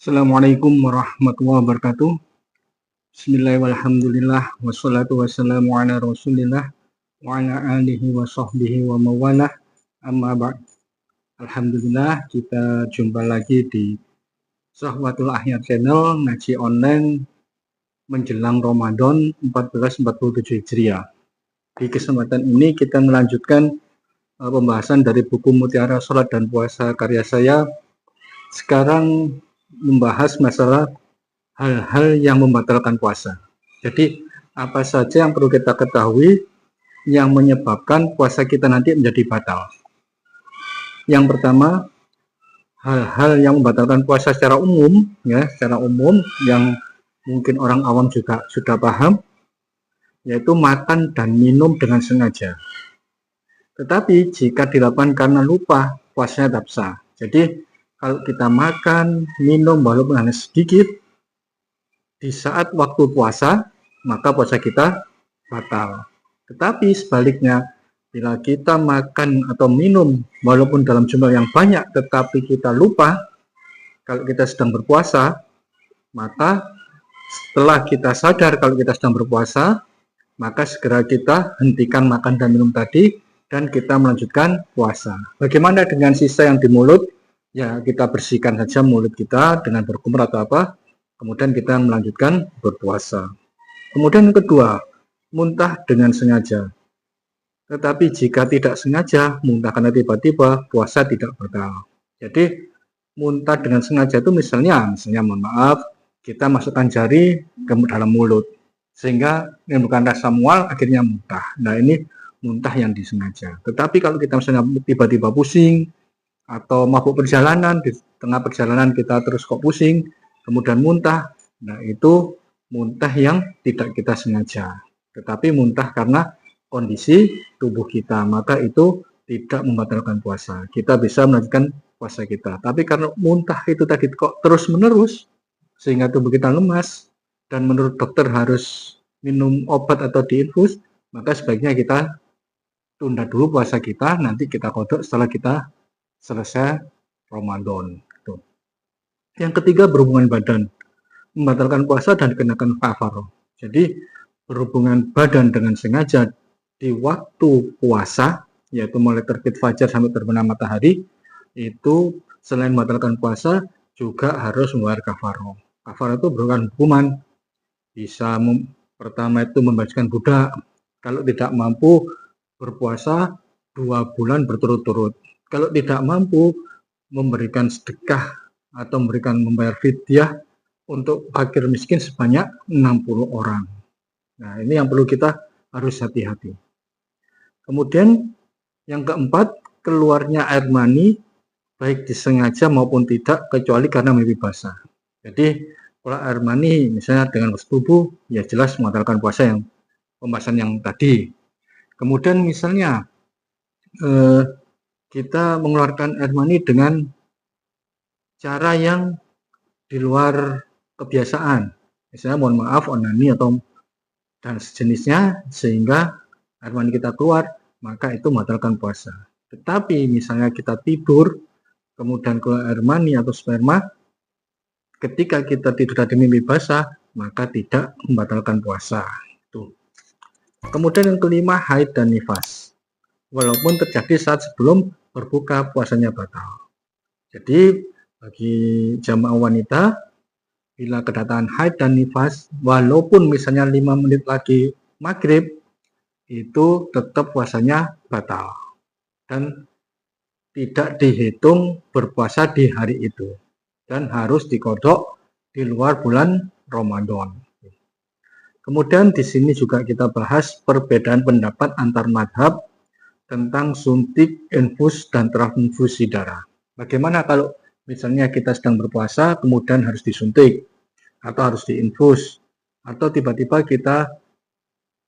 Assalamualaikum warahmatullahi wabarakatuh. Bismillahirrahmanirrahim. Wassalatu wassalamu ala rasulillah wa ala alihi wa sahbihi wa mawalah. Amma ba'd. Alhamdulillah, kita jumpa lagi di Sahwatul Ahyar Channel ngaji online menjelang Ramadan 1447 Hijriah. Di kesempatan ini kita melanjutkan pembahasan dari buku Mutiara Salat dan Puasa karya saya. Sekarang membahas masalah hal-hal yang membatalkan puasa. Jadi apa saja yang perlu kita ketahui yang menyebabkan puasa kita nanti menjadi batal. Yang pertama, hal-hal yang membatalkan puasa secara umum, secara umum yang mungkin orang awam juga sudah paham, yaitu makan dan minum dengan sengaja. Tetapi jika dilakukan karena lupa, puasanya tetap sah. Jadi kalau kita makan, minum walaupun hanya sedikit di saat waktu puasa, maka puasa kita batal. Tetapi sebaliknya, bila kita makan atau minum walaupun dalam jumlah yang banyak, tetapi kita lupa kalau kita sedang berpuasa, maka setelah kita sadar kalau kita sedang berpuasa, maka segera kita hentikan makan dan minum tadi dan kita melanjutkan puasa. Bagaimana dengan sisa yang di mulut? Ya, kita bersihkan saja mulut kita dengan berkumur atau apa, kemudian kita melanjutkan berpuasa. Kemudian yang kedua, muntah dengan sengaja. Tetapi jika tidak sengaja, muntah karena tiba-tiba, puasa tidak batal. Jadi, muntah dengan sengaja itu misalnya mohon maaf, kita masukkan jari ke dalam mulut, sehingga menimbulkan rasa mual, akhirnya muntah. Nah, ini muntah yang disengaja. Tetapi kalau kita misalnya tiba-tiba pusing, atau mabuk perjalanan, di tengah perjalanan kita terus kok pusing, kemudian muntah, nah itu muntah yang tidak kita sengaja, tetapi muntah karena kondisi tubuh kita, maka itu tidak membatalkan puasa. Kita bisa melanjutkan puasa kita. Tapi karena muntah itu tadi kok terus menerus, sehingga tubuh kita lemas, dan menurut dokter harus minum obat atau diinfus, maka sebaiknya kita tunda dulu puasa kita, nanti kita qadha setelah kita selesai Ramadan. Yang ketiga, berhubungan badan, membatalkan puasa dan dikenakan kafarah. Jadi berhubungan badan dengan sengaja di waktu puasa, yaitu mulai terbit fajar sampai terbenam matahari, itu selain membatalkan puasa juga harus membayar kafarah. Kafarah itu merupakan hukuman, bisa pertama itu membebaskan budak, kalau tidak mampu berpuasa 2 bulan berturut-turut. Kalau tidak mampu, memberikan sedekah atau membayar fidyah untuk fakir miskin sebanyak 60 orang. Nah, ini yang perlu kita harus hati-hati. Kemudian yang keempat, keluarnya air mani baik disengaja maupun tidak, kecuali karena mimpi basah. Jadi kalau air mani misalnya dengan bersetubuh, ya jelas membatalkan puasa, yang pembahasan yang tadi. Kemudian misalnya kita mengeluarkan air mani dengan cara yang di luar kebiasaan, misalnya mohon maaf onani atau dan sejenisnya, sehingga air mani kita keluar, maka itu membatalkan puasa. Tetapi misalnya kita tidur kemudian keluar air mani atau sperma, ketika kita tidur tadi mimpi basah, maka tidak membatalkan puasa. Kemudian yang kelima, haid dan nifas, walaupun terjadi saat sebelum berbuka, puasanya batal. Jadi bagi jamaah wanita, bila kedatangan haid dan nifas, walaupun misalnya 5 menit lagi maghrib, itu tetap puasanya batal dan tidak dihitung berpuasa di hari itu, dan harus diqadha di luar bulan Ramadan. Kemudian di sini juga kita bahas perbedaan pendapat antar madhab tentang suntik, infus, dan transfusi darah. Bagaimana kalau misalnya kita sedang berpuasa, kemudian harus disuntik, atau harus diinfus, atau tiba-tiba kita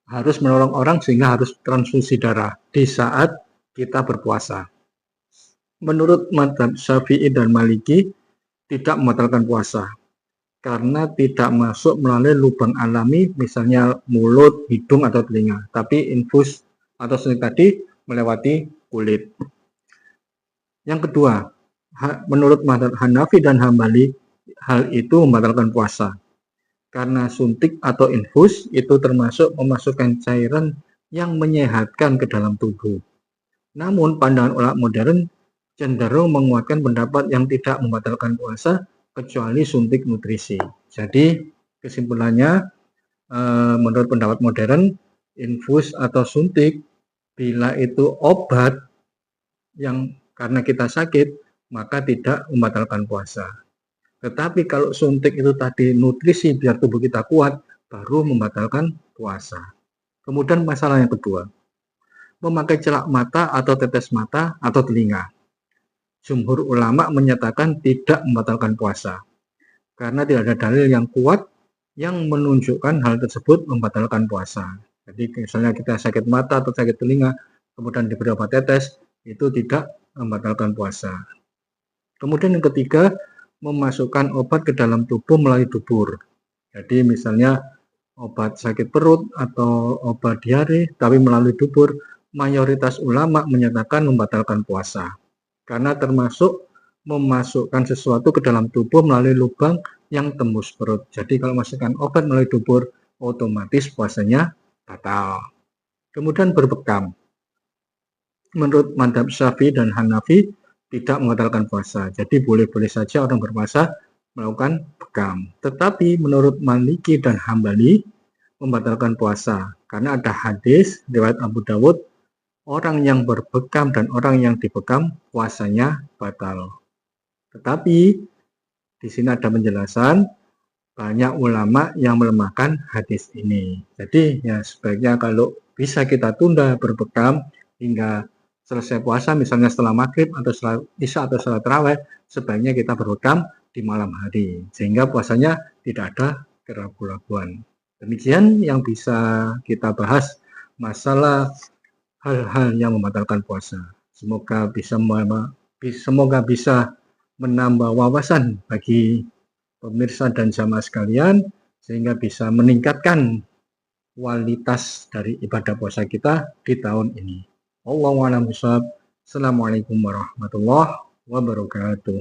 harus menolong orang sehingga harus transfusi darah di saat kita berpuasa. Menurut madhab Syafi'i dan Maliki, tidak membatalkan puasa, karena tidak masuk melalui lubang alami, misalnya mulut, hidung, atau telinga, tapi infus atau suntik tadi melewati kulit. Yang kedua, menurut madhab Hanafi dan hal itu membatalkan puasa. Karena suntik atau infus itu termasuk memasukkan cairan yang menyehatkan ke dalam tubuh. Namun pandangan ulama modern cenderung menguatkan pendapat yang tidak membatalkan puasa kecuali suntik nutrisi. Jadi kesimpulannya, menurut pendapat modern, infus atau suntik bila itu obat yang karena kita sakit maka tidak membatalkan puasa. Tetapi kalau suntik itu tadi nutrisi biar tubuh kita kuat, baru membatalkan puasa. Kemudian masalah yang kedua, memakai celak mata atau tetes mata atau telinga. Jumhur ulama menyatakan tidak membatalkan puasa, karena tidak ada dalil yang kuat yang menunjukkan hal tersebut membatalkan puasa. Jadi misalnya kita sakit mata atau sakit telinga, kemudian diberi obat tetes, itu tidak membatalkan puasa. Kemudian yang ketiga, memasukkan obat ke dalam tubuh melalui dubur. Jadi misalnya obat sakit perut atau obat diare tapi melalui dubur, mayoritas ulama menyatakan membatalkan puasa. Karena termasuk memasukkan sesuatu ke dalam tubuh melalui lubang yang tembus perut. Jadi kalau masukkan obat melalui dubur, otomatis puasanya batal. Kemudian berbekam. Menurut mazhab Syafi'i dan Hanafi tidak membatalkan puasa. Jadi boleh-boleh saja orang berpuasa melakukan bekam. Tetapi menurut Maliki dan Hambali membatalkan puasa. Karena ada hadis riwayat Abu Dawud, orang yang berbekam dan orang yang dibekam puasanya batal. Tetapi di sini ada penjelasan, banyak ulama yang melemahkan hadis ini. Jadi ya sebaiknya kalau bisa kita tunda berbekam hingga selesai puasa, misalnya setelah maghrib atau setelah isya atau setelah tarawih, sebaiknya kita berbekam di malam hari sehingga puasanya tidak ada keraguan-raguan. Demikian yang bisa kita bahas masalah hal-hal yang membatalkan puasa. Semoga bisa menambah wawasan bagi pemirsa dan jamaah sekalian sehingga bisa meningkatkan kualitas dari ibadah puasa kita di tahun ini. Wallahu a'lam bishawab. Assalamualaikum warahmatullahi wabarakatuh.